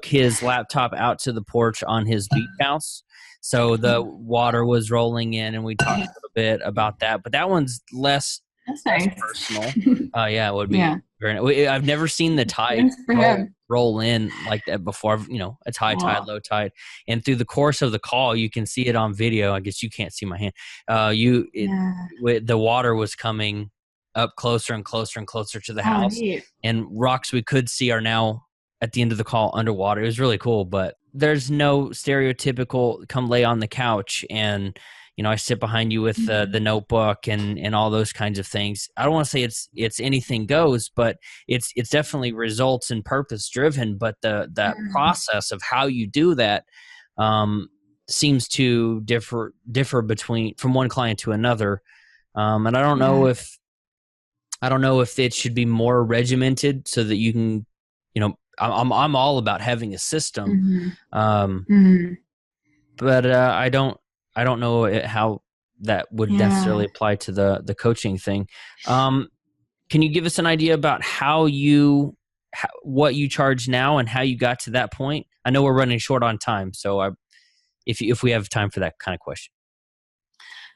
Speaker 1: his laptop out to the porch on his beach house. So the water was rolling in, and we talked a little bit about that, but that one's less
Speaker 2: nice.
Speaker 1: Personal. Yeah, it would be very. I've never seen the tide roll in like that before. It's high tide, low tide, and through the course of the call, you can see it on video. I guess you can't see my hand. The water was coming up closer and closer and closer to the house, and rocks we could see are now at the end of the call underwater. It was really cool, but there's no stereotypical come lay on the couch and I sit behind you with the notebook and all those kinds of things. I don't want to say it's anything goes, but it's definitely results and purpose driven. But the process of how you do that seems to differ from one client to another. And I don't know if it should be more regimented so that you can, I'm all about having a system. But I don't know how that would necessarily apply to the coaching thing. Can you give us an idea about what you charge now and how you got to that point? I know we're running short on time, so if we have time for that kind of question.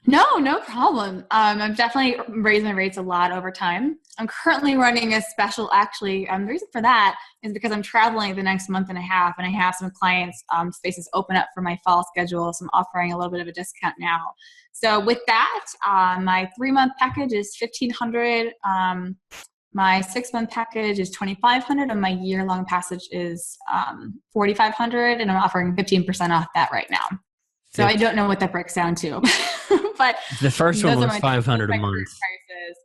Speaker 2: No problem. I'm definitely raising my rates a lot over time. I'm currently running a special, actually. The reason for that is because I'm traveling the next month and a half, and I have some clients' spaces open up for my fall schedule, so I'm offering a little bit of a discount now. So with that, my 3-month package is $1,500. My 6-month package is $2,500, and my year-long package is $4,500, and I'm offering 15% off that right now. So I don't know what that breaks down to, but
Speaker 1: the first one was $500 a month.
Speaker 2: Prices.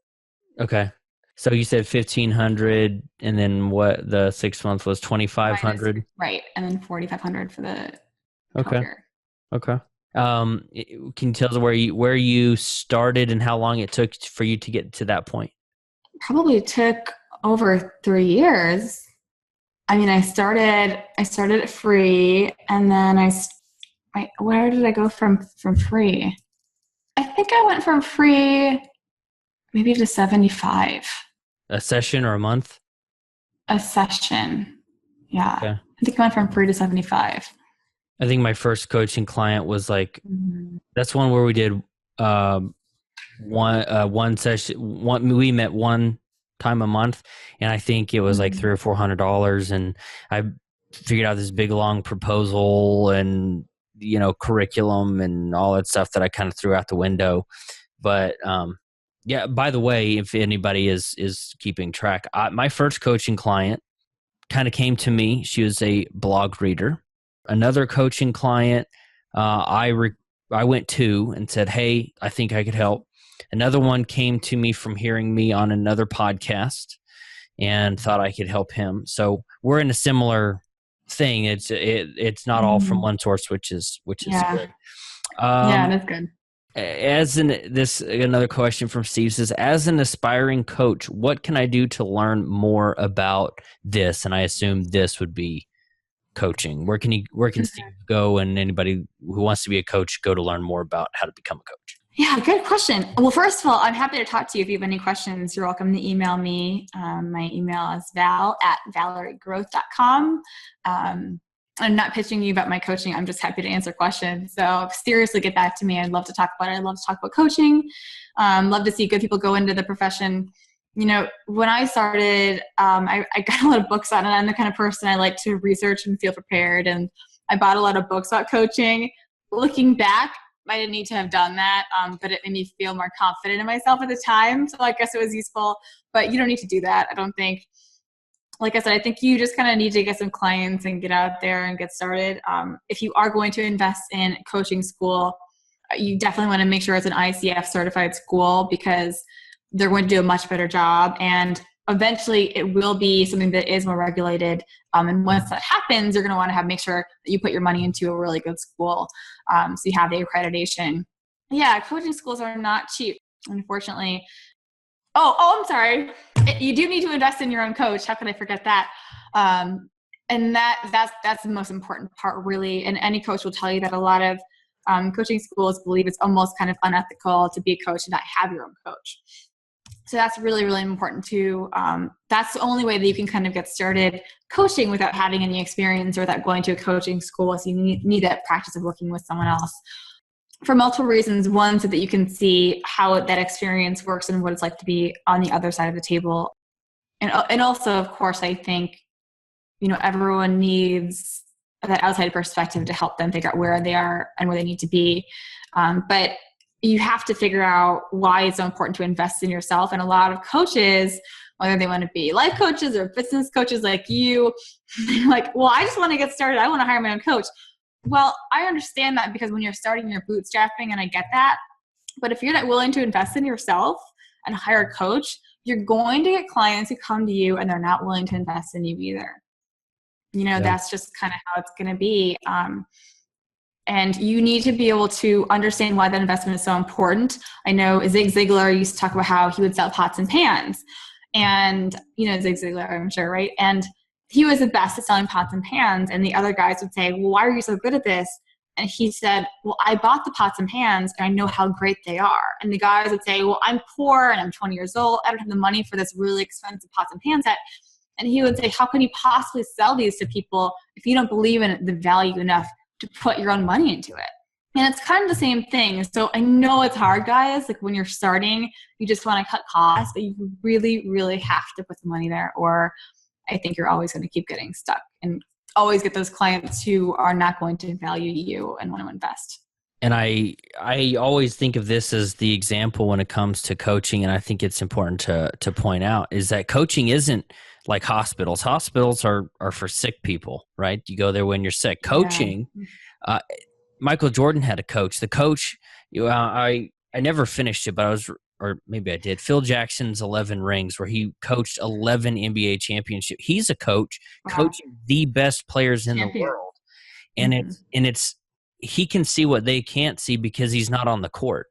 Speaker 1: Okay, so you said $1,500, and then what? The 6 month was $2,500,
Speaker 2: right? And then $4,500 for the
Speaker 1: year. Okay. Can you tell us where you started and how long it took for you to get to that point?
Speaker 2: Probably took over 3 years. I mean, I started it free, and then where did I go from free? I think I went from free maybe to 75.
Speaker 1: A session or a month?
Speaker 2: A session. Yeah.
Speaker 1: Okay.
Speaker 2: I think I went from free to 75.
Speaker 1: I think my first coaching client was like, that's one where we did one session. We met one time a month, and I think it was like $300 or $400, and I figured out this big long proposal and curriculum and all that stuff that I kind of threw out the window. But by the way, if anybody is keeping track, my first coaching client kind of came to me. She was a blog reader. Another coaching client I went to and said, hey, I think I could help. Another one came to me from hearing me on another podcast and thought I could help him. So we're in a similar thing. It's not all from one source, which is good.
Speaker 2: That's good.
Speaker 1: Another question from Steve says, as an aspiring coach, what can I do to learn more about this? And I assume this would be coaching? Where can Steve go, and anybody who wants to be a coach go to learn more about how to become a coach?
Speaker 2: Yeah, good question. Well, first of all, I'm happy to talk to you. If you have any questions, you're welcome to email me. My email is val@valeriegroth.com. I'm not pitching you about my coaching. I'm just happy to answer questions. So seriously, get back to me. I'd love to talk about it. I love to talk about coaching. Love to see good people go into the profession. You know, when I started, I got a lot of books on it. I'm the kind of person I like to research and feel prepared. And I bought a lot of books about coaching. Looking back, I didn't need to have done that, but it made me feel more confident in myself at the time. So I guess it was useful, but you don't need to do that, I don't think. Like I said, I think you just kind of need to get some clients and get out there and get started. If you are going to invest in coaching school, you definitely want to make sure it's an ICF certified school, because they're going to do a much better job. And eventually it will be something that is more regulated. And once that happens, you're going to want to make sure that you put your money into a really good school. So you have the accreditation. Yeah, coaching schools are not cheap, unfortunately. Oh, I'm sorry. You do need to invest in your own coach. How could I forget that? And that's the most important part, really. And any coach will tell you that a lot of coaching schools believe it's almost kind of unethical to be a coach and not have your own coach. So that's really, really important too. That's the only way that you can kind of get started coaching without having any experience or without going to a coaching school. So you need that practice of working with someone else for multiple reasons. One, so that you can see how that experience works and what it's like to be on the other side of the table. And also, of course, I think, you know, everyone needs that outside perspective to help them figure out where they are and where they need to be. But you have to figure out why it's so important to invest in yourself. And a lot of coaches, whether they want to be life coaches or business coaches like you, they're like, well, I just want to get started. I want to hire my own coach. Well, I understand that, because when you're starting, you're bootstrapping, and I get that. But if you're not willing to invest in yourself and hire a coach, you're going to get clients who come to you and they're not willing to invest in you either. You know, that's just kind of how it's going to be. And you need to be able to understand why that investment is so important. I know Zig Ziglar used to talk about how he would sell pots and pans. And, you know, Zig Ziglar, I'm sure, right? And he was the best at selling pots and pans. And the other guys would say, well, why are you so good at this? And he said, well, I bought the pots and pans and I know how great they are. And the guys would say, well, I'm poor and I'm 20 years old. I don't have the money for this really expensive pots and pan set. And he would say, how can you possibly sell these to people if you don't believe in the value enough to put your own money into it? And it's kind of the same thing. So I know it's hard, guys. Like when you're starting, you just want to cut costs, but you really, really have to put the money there, or I think you're always going to keep getting stuck and always get those clients who are not going to value you and want to invest.
Speaker 1: And I always think of this as the example when it comes to coaching, and I think it's important to point out, is that coaching isn't like hospitals. Hospitals are for sick people, right? You go there when you're sick. Coaching, Michael Jordan had a coach. The coach, I never finished it, but or maybe I did, Phil Jackson's 11 Rings, where he coached 11 NBA championships. He's a coach coaching the best players in the world. And it's he can see what they can't see because he's not on the court.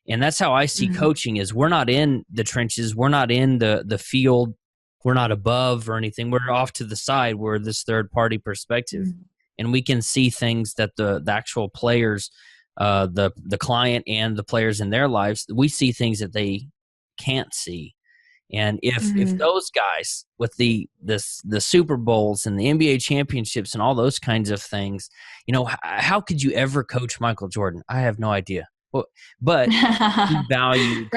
Speaker 1: And that's how I see coaching is we're not in the trenches. We're not in the field. We're not above or anything. We're off to the side. We're this third party perspective. And we can see things that the actual players, the client and the players in their lives, we see things that they can't see. And if those guys with the Super Bowls and the NBA championships and all those kinds of things, you know, how could you ever coach Michael Jordan? I have no idea. Well, but he valued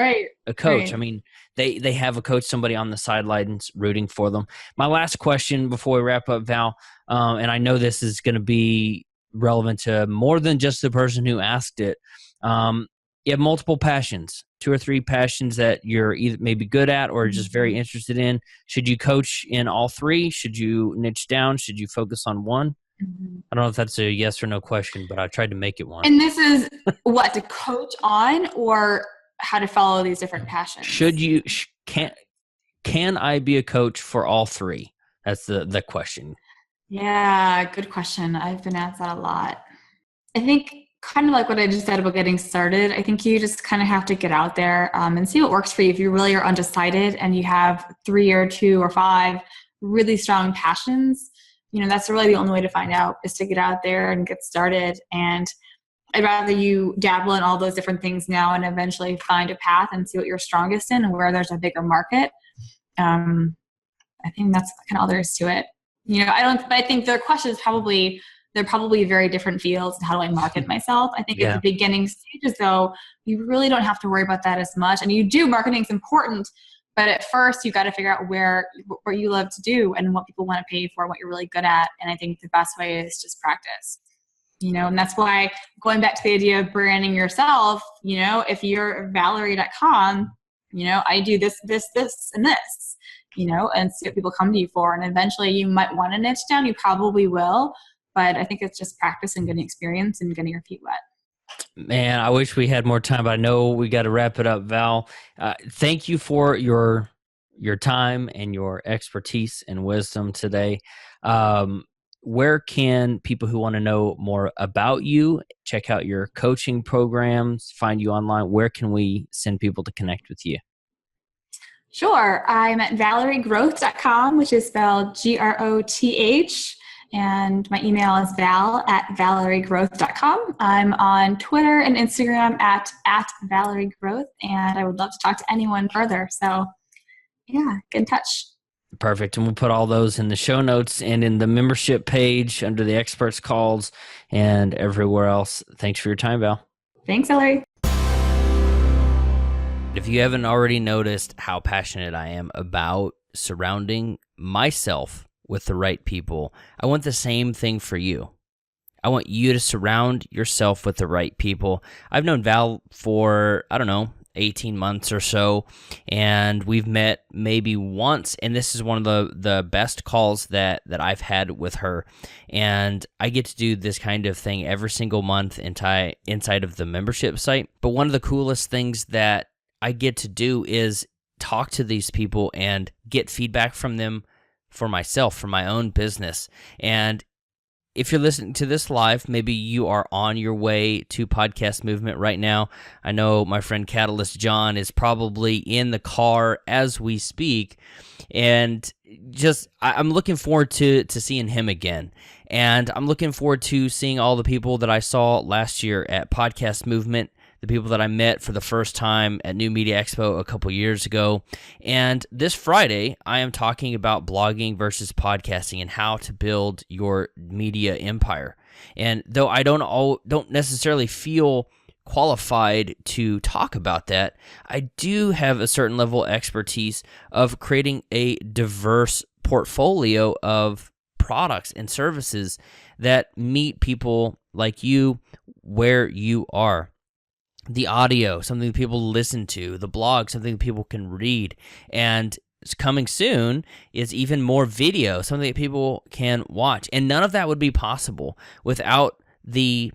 Speaker 1: a coach. Right. I mean, they have a coach, somebody on the sidelines rooting for them. My last question before we wrap up, Val, and I know this is going to be relevant to more than just the person who asked it. You have multiple passions, 2 or 3 passions that you're either maybe good at or just very interested in. Should you coach in all 3? Should you niche down? Should you focus on one? I don't know if that's a yes or no question, but I tried to make it one.
Speaker 2: And this is what, to coach on, or how to follow these different passions?
Speaker 1: Should you, can I be a coach for all 3? That's the question.
Speaker 2: Yeah, good question. I've been asked that a lot. I think kind of like what I just said about getting started, I think you just kind of have to get out there and see what works for you. If you really are undecided and you have 3 or 2 or 5 really strong passions, that's really the only way to find out, is to get out there and get started. And I'd rather you dabble in all those different things now and eventually find a path and see what you're strongest in and where there's a bigger market. I think that's kind of all there is to it. I think their question is they're probably very different fields. How do I market myself? I think at the beginning stages, though, you really don't have to worry about that as much. And you do, marketing's important, but at first you got to figure out what you love to do and what people want to pay you for, what you're really good at. And I think the best way is just practice. And that's why, going back to the idea of branding yourself, if you're Valerie.com, I do this, and this, and see what people come to you for. And eventually you might want to niche down. You probably will. But I think it's just practice and getting experience and getting your feet wet.
Speaker 1: Man, I wish we had more time, but I know we got to wrap it up, Val. Thank you for your time and your expertise and wisdom today. Where can people who want to know more about you, check out your coaching programs, find you online? Where can we send people to connect with you?
Speaker 2: Sure. I'm at valeriegroth.com, which is spelled Groth. And my email is val@valeriegroth.com. I'm on Twitter and Instagram at Valerie Groth, and I would love to talk to anyone further. So yeah, get in touch.
Speaker 1: Perfect. And we'll put all those in the show notes and in the membership page under the experts calls and everywhere else. Thanks for your time, Val.
Speaker 2: Thanks, Ellory.
Speaker 1: If you haven't already noticed how passionate I am about surrounding myself with the right people, I want the same thing for you. I want you to surround yourself with the right people. I've known Val for, 18 months or so, and we've met maybe once, and this is one of the best calls that I've had with her. And I get to do this kind of thing every single month inside of the membership site. But one of the coolest things that I get to do is talk to these people and get feedback from them for myself, for my own business. And if you're listening to this live, maybe you are on your way to Podcast Movement right now. I know my friend Catalyst John is probably in the car as we speak, and I'm looking forward to seeing him again. And I'm looking forward to seeing all the people that I saw last year at Podcast Movement, the people that I met for the first time at New Media Expo a couple years ago. And this Friday, I am talking about blogging versus podcasting and how to build your media empire. And though I don't necessarily feel qualified to talk about that, I do have a certain level of expertise of creating a diverse portfolio of products and services that meet people like you where you are. The audio, something that people listen to, the blog, something that people can read, and coming soon is even more video, something that people can watch. And none of that would be possible without the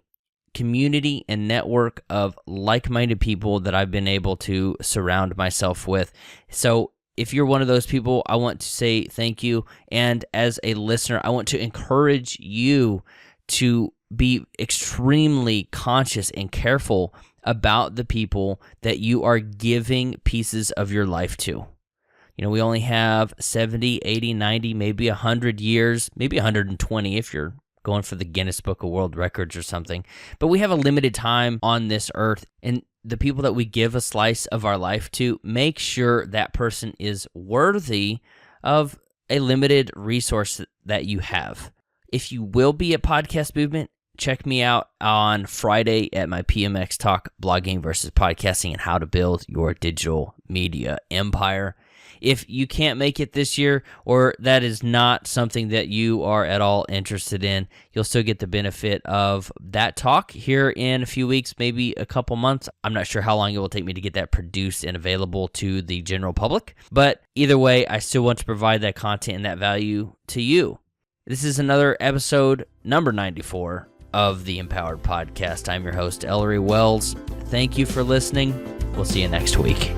Speaker 1: community and network of like-minded people that I've been able to surround myself with. So if you're one of those people, I want to say thank you. And as a listener, I want to encourage you to be extremely conscious and careful about the people that you are giving pieces of your life to. We only have 70, 80, 90, maybe 100 years, maybe 120 if you're going for the Guinness Book of World Records or something. But we have a limited time on this earth, and the people that we give a slice of our life to, make sure that person is worthy of a limited resource that you have. If you will be at Podcast Movement, check me out on Friday at my PMX Talk, blogging versus podcasting and how to build your digital media empire. If you can't make it this year, or that is not something that you are at all interested in, you'll still get the benefit of that talk here in a few weeks, maybe a couple months. I'm not sure how long it will take me to get that produced and available to the general public. But either way, I still want to provide that content and that value to you. This is another episode, number 94, of the Empowered Podcast. I'm your host, Ellory Wells. Thank you for listening. We'll see you next week.